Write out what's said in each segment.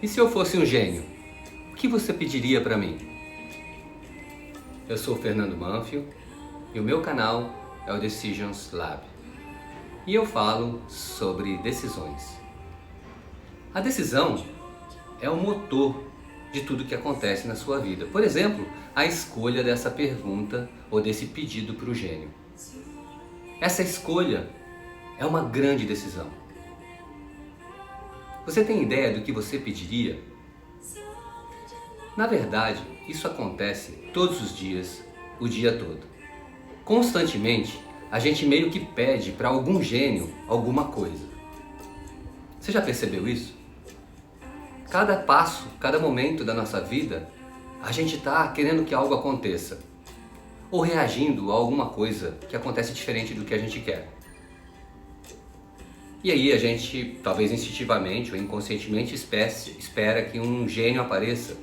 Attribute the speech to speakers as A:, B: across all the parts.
A: E se eu fosse um gênio, o que você pediria para mim? Eu sou o Fernando Manfio e o meu canal é o Decisions Lab. E eu falo sobre decisões. A decisão é o motor de tudo que acontece na sua vida. Por exemplo, a escolha dessa pergunta ou desse pedido para o gênio. Essa escolha é uma grande decisão. Você tem ideia do que você pediria? Na verdade, isso acontece todos os dias, o dia todo. Constantemente, a gente meio que pede para algum gênio alguma coisa. Você já percebeu isso? Cada passo, cada momento da nossa vida, a gente está querendo que algo aconteça. Ou reagindo a alguma coisa que acontece diferente do que a gente quer. E aí a gente, talvez instintivamente ou inconscientemente, espera que um gênio apareça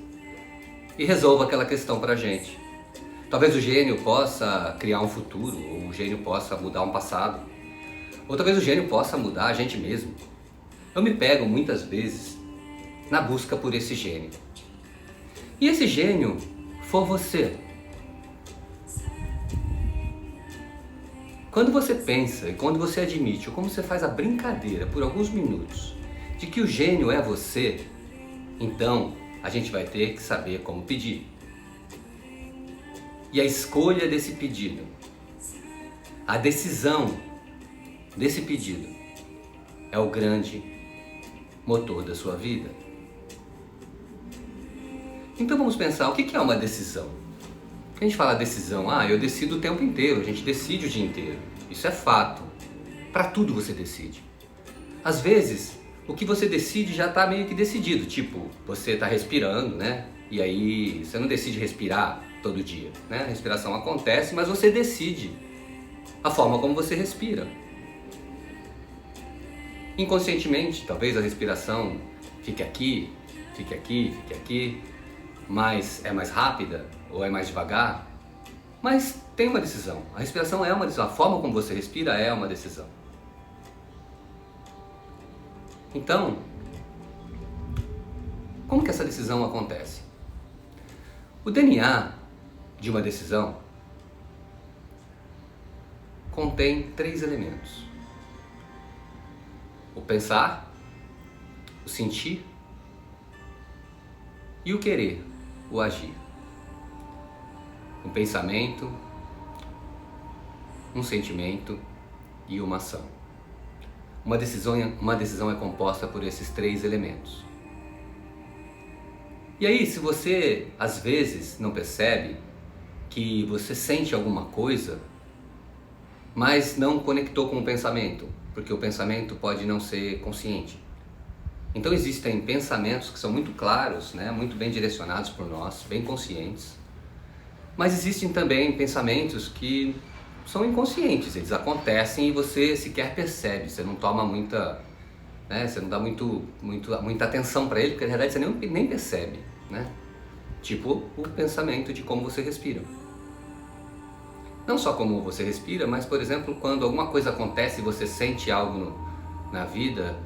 A: e resolva aquela questão pra gente. Talvez o gênio possa criar um futuro, ou o gênio possa mudar um passado, ou talvez o gênio possa mudar a gente mesmo. Eu me pego muitas vezes na busca por esse gênio. E esse gênio for você. Quando você pensa e quando você admite, ou quando você faz a brincadeira por alguns minutos, de que o gênio é você, então a gente vai ter que saber como pedir. E a escolha desse pedido, a decisão desse pedido, é o grande motor da sua vida. Então vamos pensar, o que é uma decisão? A gente fala decisão, eu decido o tempo inteiro, a gente decide o dia inteiro. Isso é fato. Para tudo você decide. Às vezes, o que você decide já está meio que decidido. Tipo, você está respirando, né? E aí você não decide respirar todo dia, né? A respiração acontece, mas você decide a forma como você respira. Inconscientemente, talvez a respiração fique aqui, fique aqui, fique aqui, mas é mais rápida ou é mais devagar, mas tem uma decisão. A respiração é uma decisão, a forma como você respira é uma decisão. Então, como que essa decisão acontece? O DNA de uma decisão contém 3 elementos: o pensar, o sentir e o querer, o agir. Um pensamento, um sentimento e uma ação. Uma decisão é composta por esses 3 elementos. E aí, se você às vezes não percebe que você sente alguma coisa, mas não conectou com o pensamento, porque o pensamento pode não ser consciente. Então existem pensamentos que são muito claros, né, muito bem direcionados por nós, bem conscientes. Mas existem também pensamentos que são inconscientes, eles acontecem e você sequer percebe, você não toma muita, né, você não dá muita atenção para ele, porque na verdade você nem percebe, né? Tipo o pensamento de como você respira. Não só como você respira, mas por exemplo, quando alguma coisa acontece e você sente algo na vida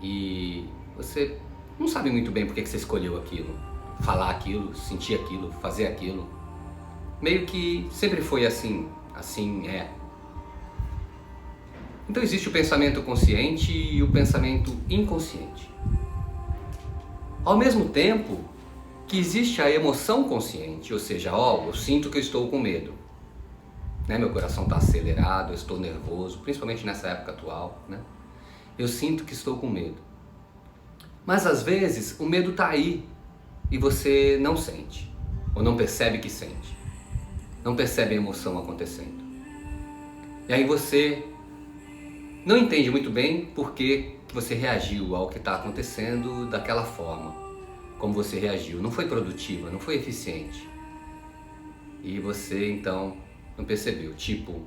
A: e você não sabe muito bem por que você escolheu aquilo, falar aquilo, sentir aquilo, fazer aquilo. Meio que sempre foi assim é. Então existe o pensamento consciente e o pensamento inconsciente. Ao mesmo tempo que existe a emoção consciente, ou seja, eu sinto que eu estou com medo. Né? Meu coração está acelerado, eu estou nervoso, principalmente nessa época atual, né? Eu sinto que estou com medo. Mas às vezes o medo está aí e você não sente, ou não percebe que sente. Não percebe a emoção acontecendo. E aí você não entende muito bem por que você reagiu ao que está acontecendo daquela forma, como você reagiu. Não foi produtiva, não foi eficiente. E você então não percebeu. Tipo,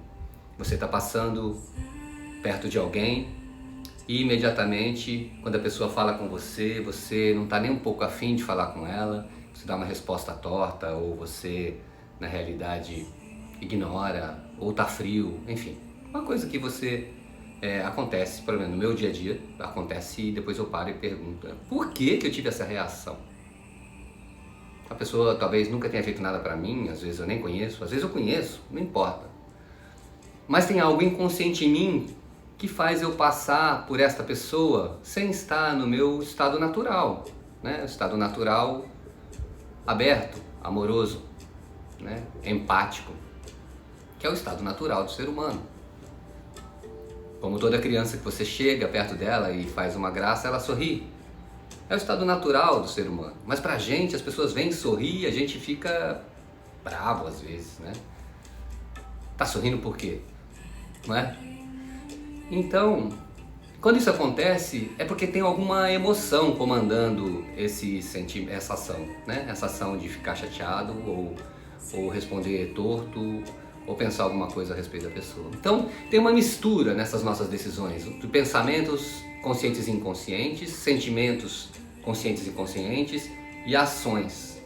A: você está passando perto de alguém e imediatamente, quando a pessoa fala com você, você não está nem um pouco afim de falar com ela, você dá uma resposta torta ou você na realidade ignora, ou tá frio, enfim, uma coisa que você acontece, pelo menos no meu dia a dia, acontece e depois eu paro e pergunto, por que que eu tive essa reação? A pessoa talvez nunca tenha feito nada pra mim, às vezes eu nem conheço, às vezes eu conheço, não importa. Mas tem algo inconsciente em mim que faz eu passar por esta pessoa sem estar no meu estado natural, né? O estado natural aberto, amoroso, né? Empático, que é o estado natural do ser humano. Como toda criança que você chega perto dela e faz uma graça, ela sorri. É o estado natural do ser humano. Mas pra gente, as pessoas vêm sorrir e a gente fica bravo às vezes, né? Tá sorrindo por quê? Não é? Então, quando isso acontece, é porque tem alguma emoção comandando essa ação, né? Essa ação de ficar chateado ou responder torto ou pensar alguma coisa a respeito da pessoa. Então, tem uma mistura nessas nossas decisões, de pensamentos conscientes e inconscientes, sentimentos conscientes e inconscientes e ações.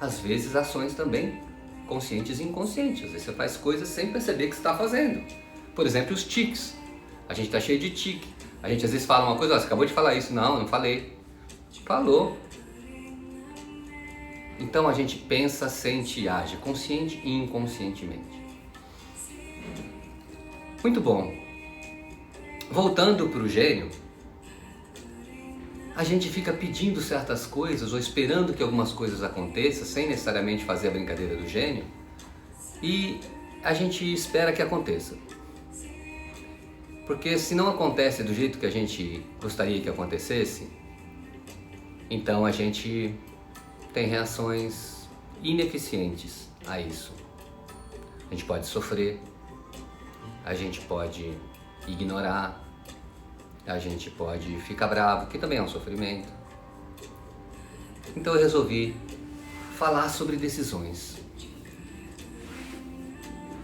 A: Às vezes, ações também conscientes e inconscientes. Às vezes você faz coisas sem perceber que você está fazendo. Por exemplo, os tiques. A gente está cheio de tique. A gente às vezes fala uma coisa, você acabou de falar isso. Não, não falei. Falou. Então a gente pensa, sente e age, consciente e inconscientemente. Muito bom. Voltando para o gênio, a gente fica pedindo certas coisas ou esperando que algumas coisas aconteçam sem necessariamente fazer a brincadeira do gênio e a gente espera que aconteça. Porque se não acontece do jeito que a gente gostaria que acontecesse, então a gente tem reações ineficientes a isso. A gente pode sofrer, a gente pode ignorar, a gente pode ficar bravo, que também é um sofrimento. Então eu resolvi falar sobre decisões.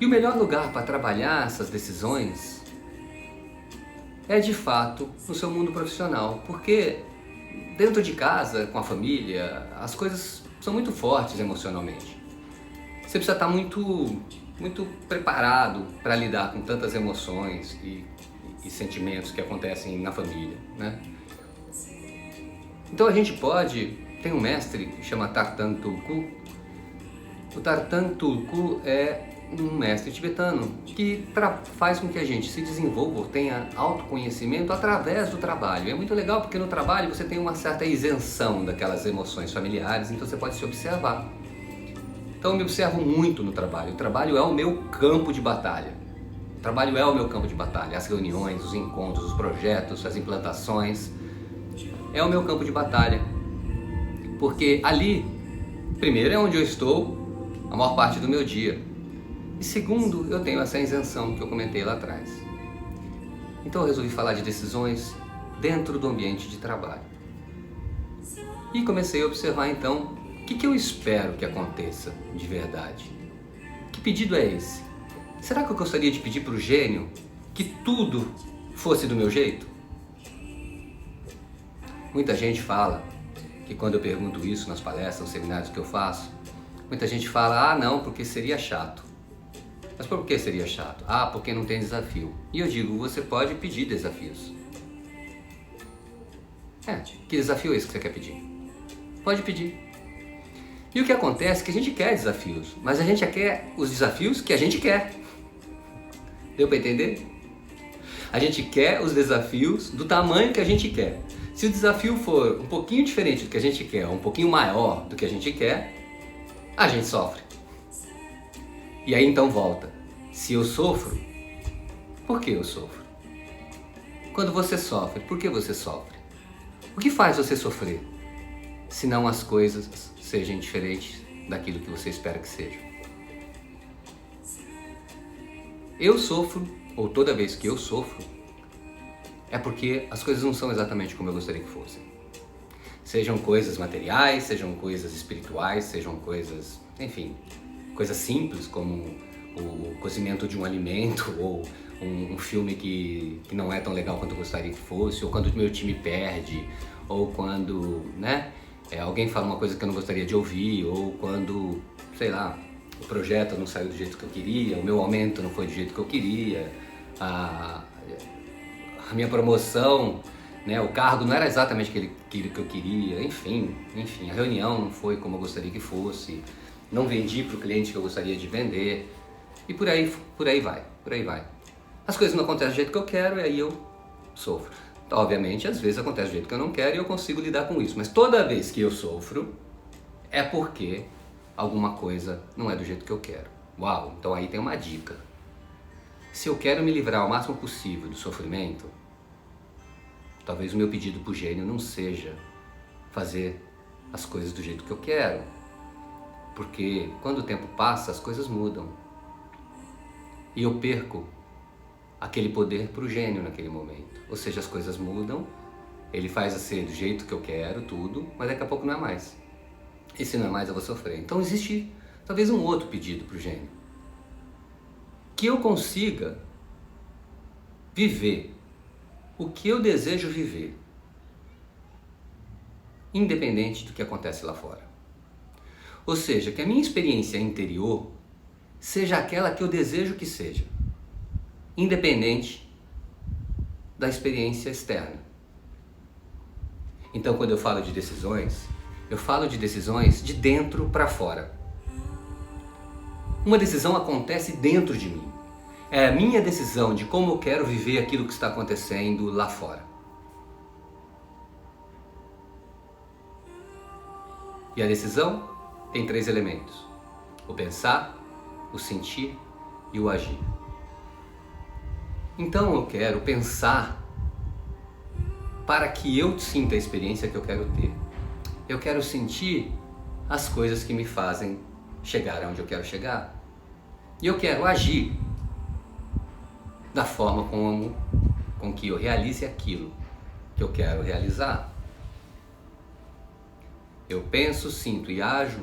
A: E o melhor lugar para trabalhar essas decisões é de fato no seu mundo profissional, porque dentro de casa, com a família, as coisas são muito fortes emocionalmente. Você precisa estar muito preparado para lidar com tantas emoções e sentimentos que acontecem na família, né? Então a gente pode... Tem um mestre que chama Tartan Tulku. O Tartan Tulku é um mestre tibetano que faz com que a gente se desenvolva, tenha autoconhecimento através do trabalho. É muito legal porque no trabalho você tem uma certa isenção daquelas emoções familiares, então você pode se observar. Então eu me observo muito no trabalho. O trabalho é o meu campo de batalha. O trabalho é o meu campo de batalha. As reuniões, os encontros, os projetos, as implantações. É o meu campo de batalha. Porque ali, primeiro, é onde eu estou a maior parte do meu dia. E segundo, eu tenho essa isenção que eu comentei lá atrás. Então eu resolvi falar de decisões dentro do ambiente de trabalho. E comecei a observar então o que eu espero que aconteça de verdade. Que pedido é esse? Será que eu gostaria de pedir para o gênio que tudo fosse do meu jeito? Muita gente fala que quando eu pergunto isso nas palestras, nos seminários que eu faço, muita gente fala, ah não, porque seria chato. Mas por que seria chato? Ah, porque não tem desafio. E eu digo, você pode pedir desafios. Que desafio é esse que você quer pedir? Pode pedir. E o que acontece é que a gente quer desafios, mas a gente quer os desafios que a gente quer. Deu para entender? A gente quer os desafios do tamanho que a gente quer. Se o desafio for um pouquinho diferente do que a gente quer, um pouquinho maior do que a gente quer, a gente sofre. E aí então volta. Se eu sofro, por que eu sofro? Quando você sofre, por que você sofre? O que faz você sofrer? Se não as coisas sejam diferentes daquilo que você espera que sejam. Eu sofro, ou toda vez que eu sofro, é porque as coisas não são exatamente como eu gostaria que fossem. Sejam coisas materiais, sejam coisas espirituais, sejam coisas, enfim, coisas simples como o cozimento de um alimento ou um filme que não é tão legal quanto eu gostaria que fosse, ou quando o meu time perde, ou quando, alguém fala uma coisa que eu não gostaria de ouvir, ou quando, sei lá, o projeto não saiu do jeito que eu queria, o meu aumento não foi do jeito que eu queria, a minha promoção, né, o cargo não era exatamente aquilo que eu queria, enfim, a reunião não foi como eu gostaria que fosse, não vendi para o cliente que eu gostaria de vender, e por aí vai. As coisas não acontecem do jeito que eu quero e aí eu sofro. Então, obviamente, às vezes acontece do jeito que eu não quero e eu consigo lidar com isso, mas toda vez que eu sofro é porque alguma coisa não é do jeito que eu quero. Uau, então aí tem uma dica. Se eu quero me livrar o máximo possível do sofrimento, talvez o meu pedido para o gênio não seja fazer as coisas do jeito que eu quero, porque quando o tempo passa as coisas mudam e eu perco aquele poder para o gênio naquele momento. Ou seja, as coisas mudam, ele faz ser do jeito que eu quero, tudo, mas daqui a pouco não é mais. E se não é mais, eu vou sofrer. Então existe talvez um outro pedido para o gênio. Que eu consiga viver o que eu desejo viver, independente do que acontece lá fora. Ou seja, que a minha experiência interior seja aquela que eu desejo que seja, independente da experiência externa. Então, quando eu falo de decisões, eu falo de decisões de dentro para fora. Uma decisão acontece dentro de mim. É a minha decisão de como eu quero viver aquilo que está acontecendo lá fora. E a decisão tem 3 elementos: o pensar, o sentir e o agir. Então eu quero pensar para que eu sinta a experiência que eu quero ter. Eu quero sentir as coisas que me fazem chegar aonde eu quero chegar. E eu quero agir da forma com que eu realize aquilo que eu quero realizar. Eu penso, sinto e ajo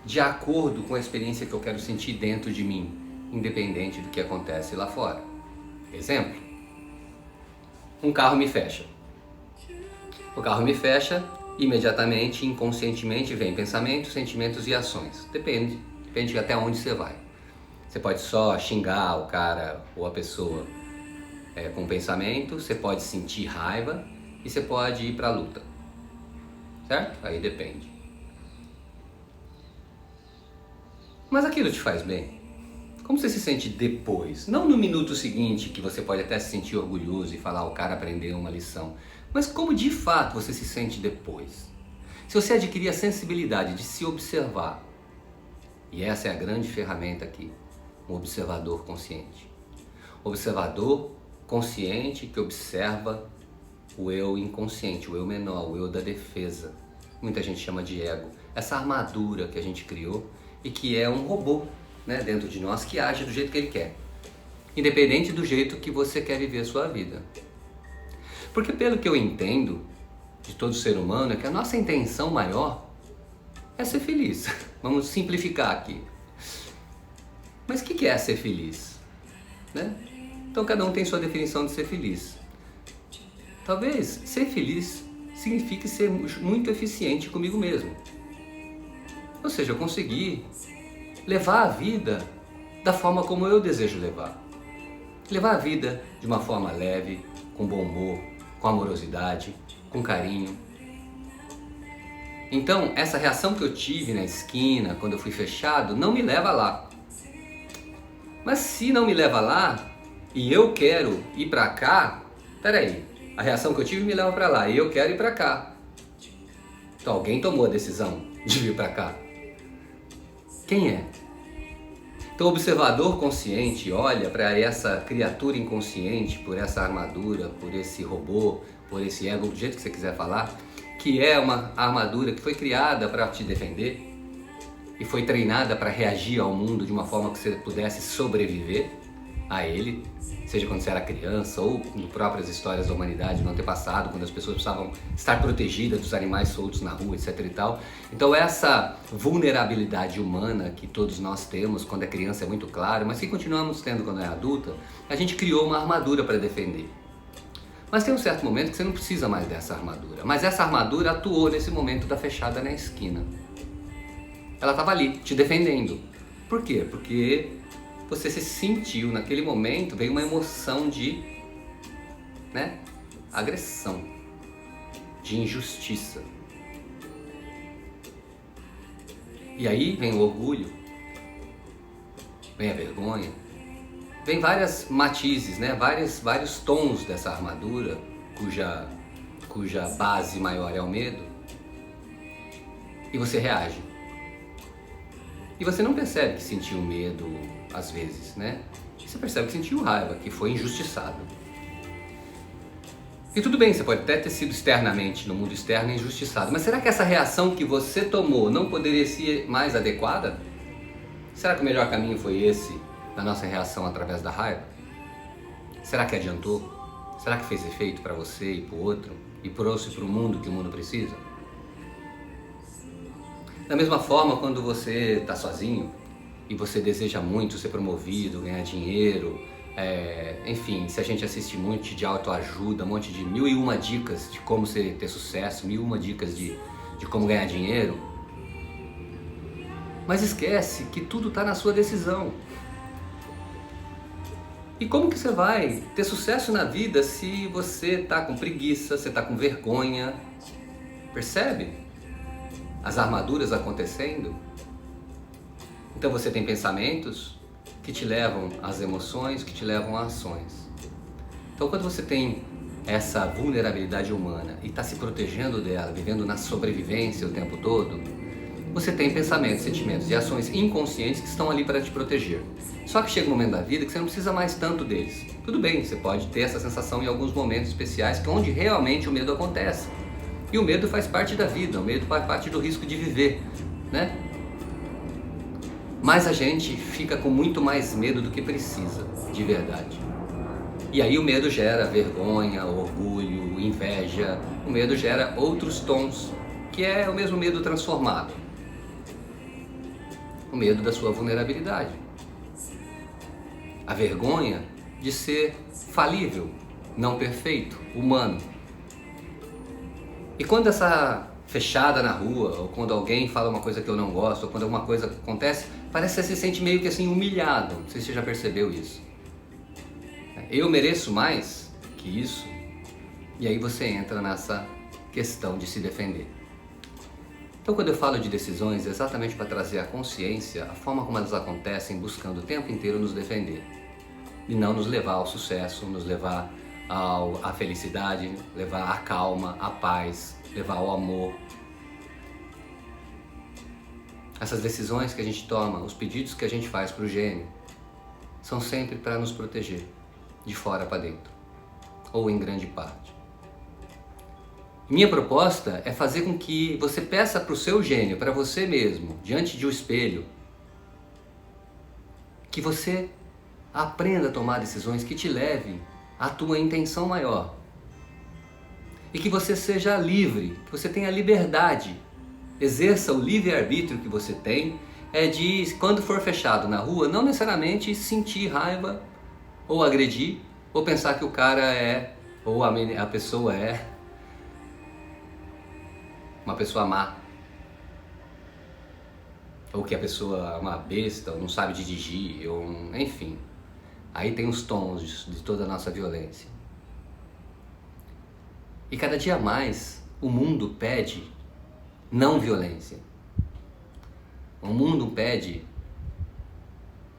A: de acordo com a experiência que eu quero sentir dentro de mim, independente do que acontece lá fora. Exemplo: um carro me fecha. O carro me fecha, imediatamente, inconscientemente, vem pensamentos, sentimentos e ações. Depende de até onde você vai. Você pode só xingar o cara ou a pessoa com pensamento, você pode sentir raiva e você pode ir para a luta. Certo? Aí depende. Mas aquilo te faz bem? Como você se sente depois? Não no minuto seguinte, que você pode até se sentir orgulhoso e falar o cara aprendeu uma lição, mas como de fato você se sente depois? Se você adquirir a sensibilidade de se observar, e essa é a grande ferramenta aqui, um observador consciente. Observador consciente que observa o eu inconsciente, o eu menor, o eu da defesa. Muita gente chama de ego. Essa armadura que a gente criou e que é um robô, né, dentro de nós que age do jeito que ele quer, independente do jeito que você quer viver a sua vida. Porque pelo que eu entendo de todo ser humano é que a nossa intenção maior é ser feliz. Vamos simplificar aqui. Mas o que é ser feliz? Né? Então cada um tem sua definição de ser feliz. Talvez ser feliz signifique ser muito eficiente comigo mesmo. Ou seja, eu conseguir levar a vida da forma como eu desejo levar. Levar a vida de uma forma leve, com bom humor, com amorosidade, com carinho. Então, essa reação que eu tive na esquina, quando eu fui fechado, não me leva lá. Mas se não me leva lá, e eu quero ir pra cá, peraí, a reação que eu tive me leva pra lá, e eu quero ir pra cá. Então alguém tomou a decisão de vir pra cá. Quem é? Então o observador consciente olha para essa criatura inconsciente, por essa armadura, por esse robô, por esse ego, do jeito que você quiser falar, que é uma armadura que foi criada para te defender e foi treinada para reagir ao mundo de uma forma que você pudesse sobreviver a ele, seja quando você era criança ou em próprias histórias da humanidade no antepassado, quando as pessoas precisavam estar protegidas dos animais soltos na rua, etc e tal. Então essa vulnerabilidade humana que todos nós temos quando é criança é muito claro, mas que continuamos tendo quando é adulta, a gente criou uma armadura para defender. Mas tem um certo momento que você não precisa mais dessa armadura, mas essa armadura atuou nesse momento da fechada na esquina. Ela estava ali, te defendendo. Por quê? Porque você se sentiu, naquele momento, veio uma emoção de né? Agressão, de injustiça. E aí vem o orgulho, vem a vergonha, vem várias matizes, né? Vários tons dessa armadura, cuja base maior é o medo, e você reage. E você não percebe que sentiu medo às vezes, né? Você percebe que sentiu raiva, que foi injustiçado. E tudo bem, você pode até ter sido externamente, no mundo externo, injustiçado, mas será que essa reação que você tomou não poderia ser mais adequada? Será que o melhor caminho foi esse, na nossa reação através da raiva? Será que adiantou? Será que fez efeito para você e para o outro? E trouxe para o mundo que o mundo precisa? Da mesma forma, quando você está sozinho e você deseja muito ser promovido, ganhar dinheiro, enfim, se a gente assiste um monte de autoajuda, um monte de 1001 dicas de como ter sucesso, 1001 dicas de como ganhar dinheiro, mas esquece que tudo está na sua decisão. E como que você vai ter sucesso na vida se você está com preguiça, você está com vergonha? Percebe? As armaduras acontecendo? Então você tem pensamentos que te levam às emoções, que te levam a ações. Então quando você tem essa vulnerabilidade humana e está se protegendo dela, vivendo na sobrevivência o tempo todo, você tem pensamentos, sentimentos e ações inconscientes que estão ali para te proteger. Só que chega um momento da vida que você não precisa mais tanto deles. Tudo bem, você pode ter essa sensação em alguns momentos especiais, que é onde realmente o medo acontece. E o medo faz parte da vida, o medo faz parte do risco de viver, né? Mas a gente fica com muito mais medo do que precisa, de verdade. E aí o medo gera vergonha, orgulho, inveja. O medo gera outros tons, que é o mesmo medo transformado. O medo da sua vulnerabilidade. A vergonha de ser falível, não perfeito, humano. E quando essa fechada na rua, ou quando alguém fala uma coisa que eu não gosto, ou quando alguma coisa acontece, parece que você se sente meio que assim humilhado. Não sei se você já percebeu isso. Eu mereço mais que isso. E aí você entra nessa questão de se defender. Então quando eu falo de decisões, é exatamente para trazer a consciência, a forma como elas acontecem, buscando o tempo inteiro nos defender. E não nos levar ao sucesso, nos levar à felicidade, levar à calma, à paz, levar ao amor. Essas decisões que a gente toma, os pedidos que a gente faz para o gênio, são sempre para nos proteger, de fora para dentro, ou em grande parte. Minha proposta é fazer com que você peça para o seu gênio, para você mesmo, diante de um espelho, que você aprenda a tomar decisões que te levem à tua intenção maior. E que você seja livre, que você tenha liberdade. Exerça o livre-arbítrio que você tem, de, quando for fechado na rua, não necessariamente sentir raiva, ou agredir, ou pensar que o cara ou a pessoa é uma pessoa má, ou que a pessoa é uma besta, ou não sabe dirigir, enfim. Aí tem os tons de toda a nossa violência. E cada dia mais o mundo pede não violência. O mundo pede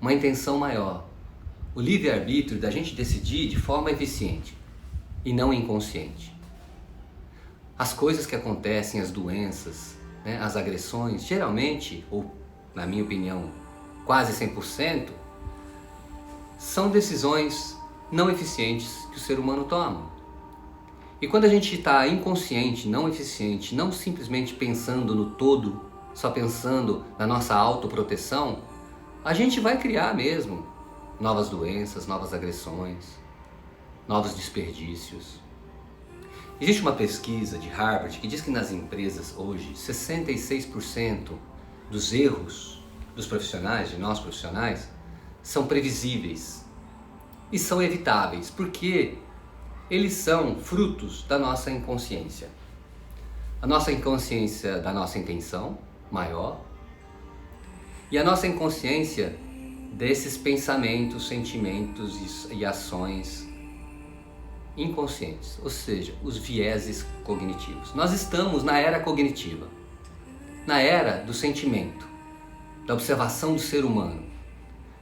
A: uma intenção maior. O livre-arbítrio da gente decidir de forma eficiente e não inconsciente. As coisas que acontecem, as doenças, né, as agressões, geralmente, ou na minha opinião, quase 100%, são decisões não eficientes que o ser humano toma. E quando a gente está inconsciente, não eficiente, não simplesmente pensando no todo, só pensando na nossa autoproteção, a gente vai criar mesmo novas doenças, novas agressões, novos desperdícios. Existe uma pesquisa de Harvard que diz que nas empresas hoje, 66% dos erros dos profissionais, de nós profissionais, são previsíveis e são evitáveis, porque eles são frutos da nossa inconsciência. A nossa inconsciência da nossa intenção maior e a nossa inconsciência desses pensamentos, sentimentos e ações inconscientes, ou seja, os vieses cognitivos. Nós estamos na era cognitiva, na era do sentimento, da observação do ser humano.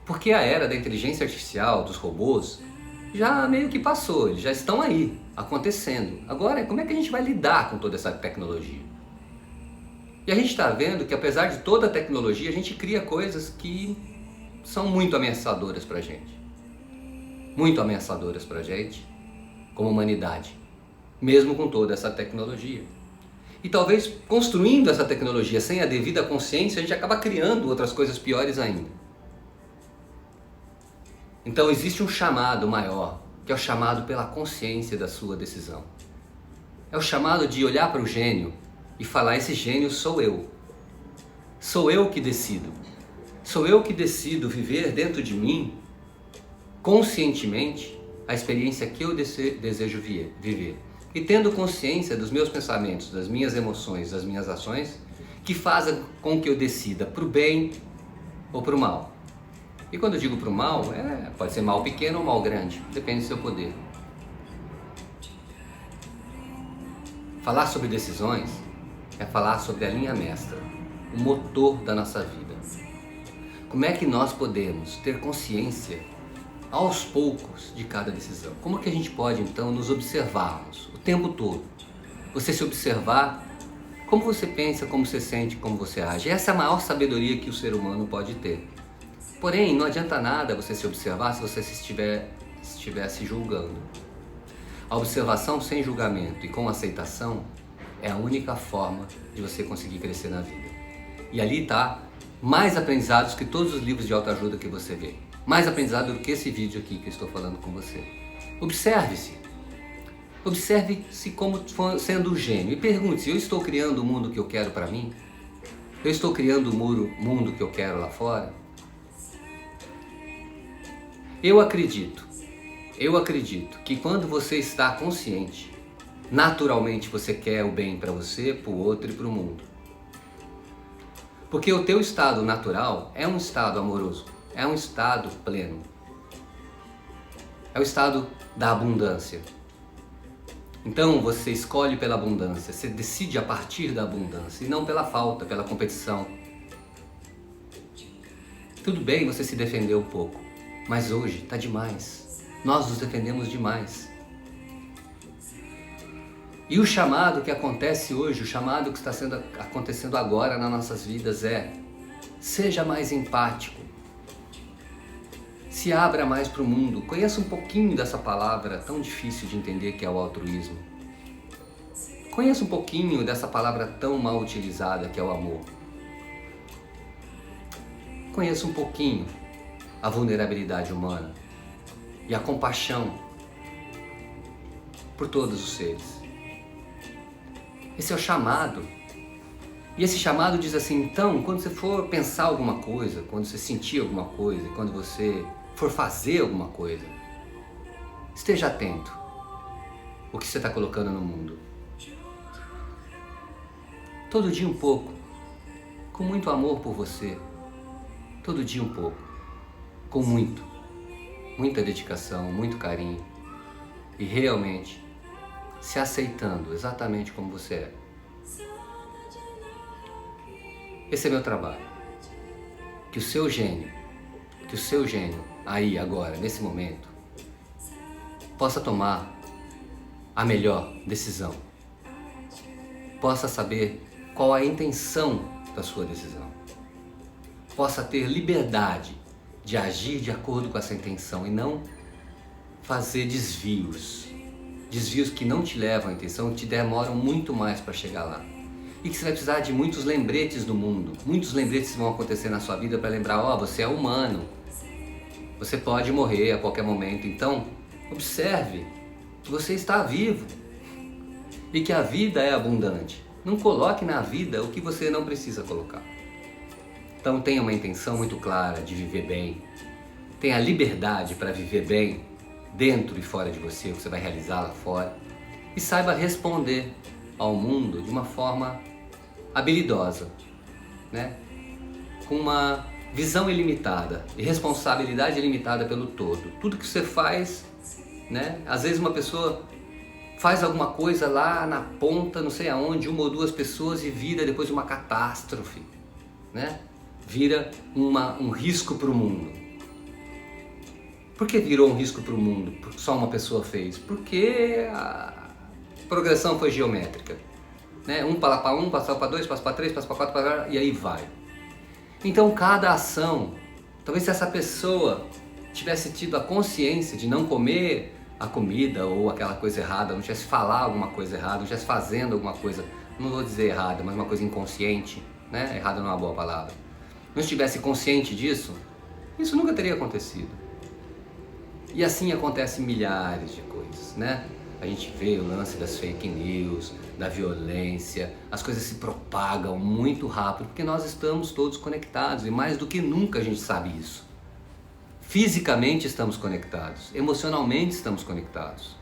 A: Porque a era da inteligência artificial, dos robôs, já meio que passou, eles já estão aí, acontecendo. Agora, como é que a gente vai lidar com toda essa tecnologia? E a gente está vendo que, apesar de toda a tecnologia, a gente cria coisas que são muito ameaçadoras para a gente. Muito ameaçadoras para a gente, como humanidade, mesmo com toda essa tecnologia. E talvez construindo essa tecnologia sem a devida consciência, a gente acaba criando outras coisas piores ainda. Então existe um chamado maior, que é o chamado pela consciência da sua decisão. É o chamado de olhar para o gênio e falar: esse gênio sou eu. Sou eu que decido. Sou eu que decido viver dentro de mim, conscientemente, a experiência que eu desejo viver. E tendo consciência dos meus pensamentos, das minhas emoções, das minhas ações, que fazem com que eu decida para o bem ou para o mal. E quando eu digo para o mal, pode ser mal pequeno ou mal grande, depende do seu poder. Falar sobre decisões é falar sobre a linha mestra, o motor da nossa vida. Como é que nós podemos ter consciência aos poucos de cada decisão? Como que a gente pode então nos observarmos o tempo todo? Você se observar, como você pensa, como você sente, como você age. Essa é a maior sabedoria que o ser humano pode ter. Porém, não adianta nada você se observar se você estiver se julgando. A observação sem julgamento e com aceitação é a única forma de você conseguir crescer na vida. E ali está mais aprendizados que todos os livros de autoajuda que você vê. Mais aprendizado do que esse vídeo aqui que eu estou falando com você. Observe-se. Observe-se como sendo um gênio e pergunte-se: eu estou criando o mundo que eu quero para mim? Eu estou criando o mundo que eu quero lá fora? Eu acredito que quando você está consciente, naturalmente você quer o bem para você, para o outro e para o mundo. Porque o teu estado natural é um estado amoroso, é um estado pleno. É o estado da abundância. Então você escolhe pela abundância, você decide a partir da abundância e não pela falta, pela competição. Tudo bem você se defender um pouco, mas hoje está demais. Nós nos defendemos demais. E o chamado que acontece hoje, o chamado que está acontecendo agora nas nossas vidas é: seja mais empático. Se abra mais para o mundo. Conheça um pouquinho dessa palavra tão difícil de entender que é o altruísmo. Conheça um pouquinho dessa palavra tão mal utilizada que é o amor. Conheça um pouquinho a vulnerabilidade humana e a compaixão por todos os seres. Esse é o chamado. E esse chamado diz assim: então, quando você for pensar alguma coisa, quando você sentir alguma coisa, quando você for fazer alguma coisa, esteja atento ao que você está colocando no mundo. Todo dia um pouco, com muito amor por você. Todo dia um pouco, com muita dedicação, muito carinho e realmente se aceitando exatamente como você é. Esse é meu trabalho. Que o seu gênio aí agora, nesse momento, possa tomar a melhor decisão. Possa saber qual a intenção da sua decisão. Possa ter liberdade de agir de acordo com essa intenção e não fazer desvios. Desvios que não te levam à intenção, que te demoram muito mais para chegar lá. E que você vai precisar de muitos lembretes do mundo. Muitos lembretes vão acontecer na sua vida para lembrar: você é humano. Você pode morrer a qualquer momento. Então, observe que você está vivo. E que a vida é abundante. Não coloque na vida o que você não precisa colocar. Então tenha uma intenção muito clara de viver bem. Tenha liberdade para viver bem dentro e fora de você, o que você vai realizar lá fora. E saiba responder ao mundo de uma forma habilidosa, né? Com uma visão ilimitada e responsabilidade ilimitada pelo todo. Tudo que você faz, né? Às vezes uma pessoa faz alguma coisa lá na ponta, não sei aonde, uma ou duas pessoas, e vira depois uma catástrofe, né? Vira um risco para o mundo. Por que virou um risco para o mundo? Porque só uma pessoa fez? Porque a progressão foi geométrica, né? Um passa para um, passa para dois, passa para três, passa para quatro, e aí vai. Então cada ação, talvez se essa pessoa tivesse tido a consciência de não comer a comida ou aquela coisa errada, não tivesse falar alguma coisa errada, não tivesse fazendo alguma coisa, não vou dizer errada, mas uma coisa inconsciente, né? Errada não é uma boa palavra. Não estivesse consciente disso, isso nunca teria acontecido. E assim acontece milhares de coisas, né? A gente vê o lance das fake news, da violência, as coisas se propagam muito rápido porque nós estamos todos conectados e mais do que nunca a gente sabe isso. Fisicamente estamos conectados, emocionalmente estamos conectados.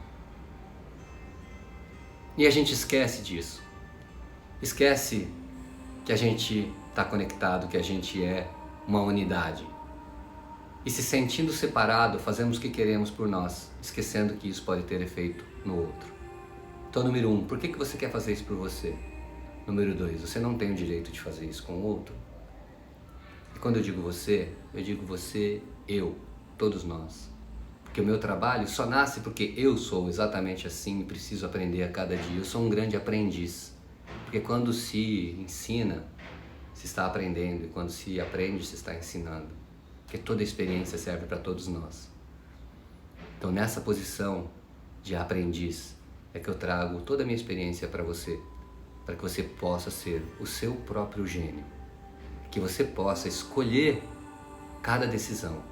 A: E a gente esquece disso. Esquece que a gente está conectado, que a gente é uma unidade. E se sentindo separado, fazemos o que queremos por nós, esquecendo que isso pode ter efeito no outro. Então, número 1, por que você quer fazer isso por você? Número 2, você não tem o direito de fazer isso com o outro. E quando eu digo você, eu, todos nós. Porque o meu trabalho só nasce porque eu sou exatamente assim e preciso aprender a cada dia. Eu sou um grande aprendiz. Porque quando se ensina, se está aprendendo. E quando se aprende, se está ensinando. Porque toda experiência serve para todos nós. Então nessa posição de aprendiz é que eu trago toda a minha experiência para você. Para que você possa ser o seu próprio gênio. Que você possa escolher cada decisão.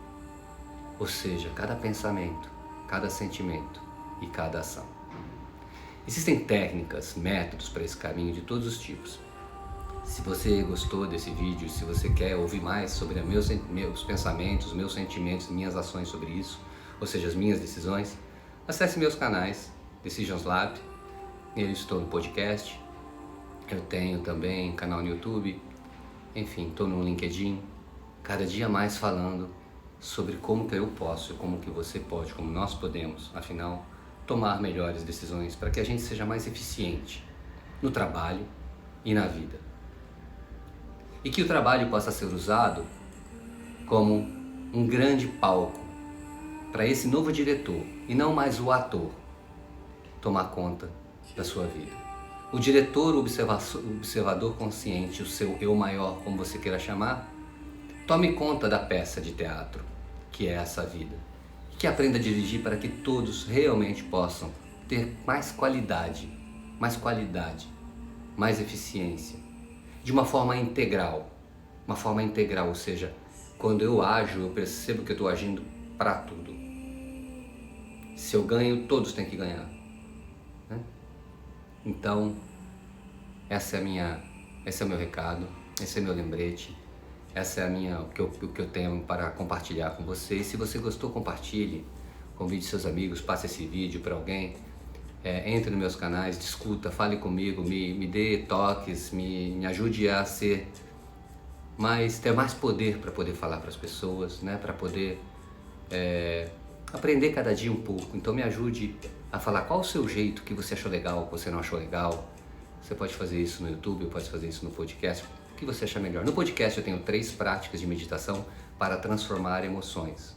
A: Ou seja, cada pensamento, cada sentimento e cada ação. Existem técnicas, métodos para esse caminho de todos os tipos. Se você gostou desse vídeo, se você quer ouvir mais sobre meus pensamentos, meus sentimentos, minhas ações sobre isso, ou seja, as minhas decisões, acesse meus canais, Decisions Lab, eu estou no podcast, eu tenho também canal no YouTube, enfim, estou no LinkedIn, cada dia mais falando sobre como que eu posso, como que você pode, como nós podemos, afinal, tomar melhores decisões para que a gente seja mais eficiente no trabalho e na vida. E que o trabalho possa ser usado como um grande palco para esse novo diretor e não mais o ator tomar conta da sua vida. O diretor, o observador consciente, o seu eu maior, como você queira chamar, tome conta da peça de teatro que é essa vida. Que aprenda a dirigir para que todos realmente possam ter mais qualidade, mais eficiência, de uma forma integral, ou seja, quando eu ajo, eu percebo que eu estou agindo para tudo. Se eu ganho, todos têm que ganhar, né? Então, esse é o meu recado, esse é meu lembrete, essa é o que eu tenho para compartilhar com vocês. Se você gostou, compartilhe, convide seus amigos, passe esse vídeo para alguém. Entre nos meus canais, discuta, fale comigo, me dê toques, me ajude a ter mais poder para poder falar para as pessoas, né? Para poder aprender cada dia um pouco. Então me ajude a falar qual o seu jeito que você achou legal, que você não achou legal. Você pode fazer isso no YouTube, pode fazer isso no podcast, o que você achar melhor. No podcast eu tenho 3 práticas de meditação para transformar emoções.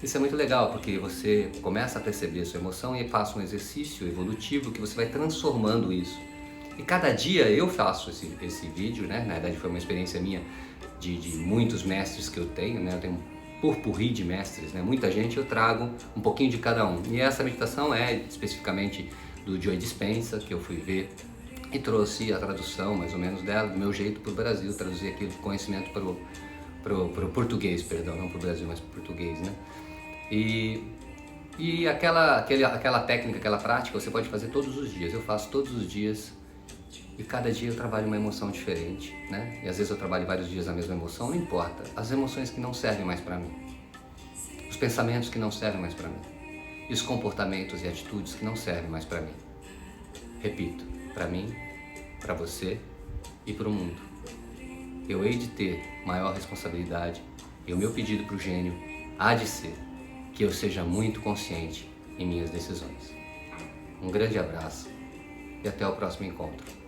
A: Isso é muito legal, porque você começa a perceber a sua emoção e passa um exercício evolutivo que você vai transformando isso. E cada dia eu faço esse vídeo, né? Na verdade foi uma experiência minha de muitos mestres que eu tenho, né? Eu tenho um purpurri de mestres, né? Muita gente, eu trago um pouquinho de cada um. E essa meditação é especificamente do Joe Dispenza, que eu fui ver e trouxe a tradução, mais ou menos, dela, do meu jeito para o Brasil, traduzir aquele conhecimento para o português, perdão, não para o Brasil, mas para o português, né? E aquela técnica, aquela prática, você pode fazer todos os dias. Eu faço todos os dias e cada dia eu trabalho uma emoção diferente, né? E às vezes eu trabalho vários dias a mesma emoção, não importa. As emoções que não servem mais para mim, os pensamentos que não servem mais para mim, e os comportamentos e atitudes que não servem mais para mim. Repito, para mim, para você e para o mundo. Eu hei de ter maior responsabilidade e o meu pedido para o gênio há de ser que eu seja muito consciente em minhas decisões. Um grande abraço e até o próximo encontro.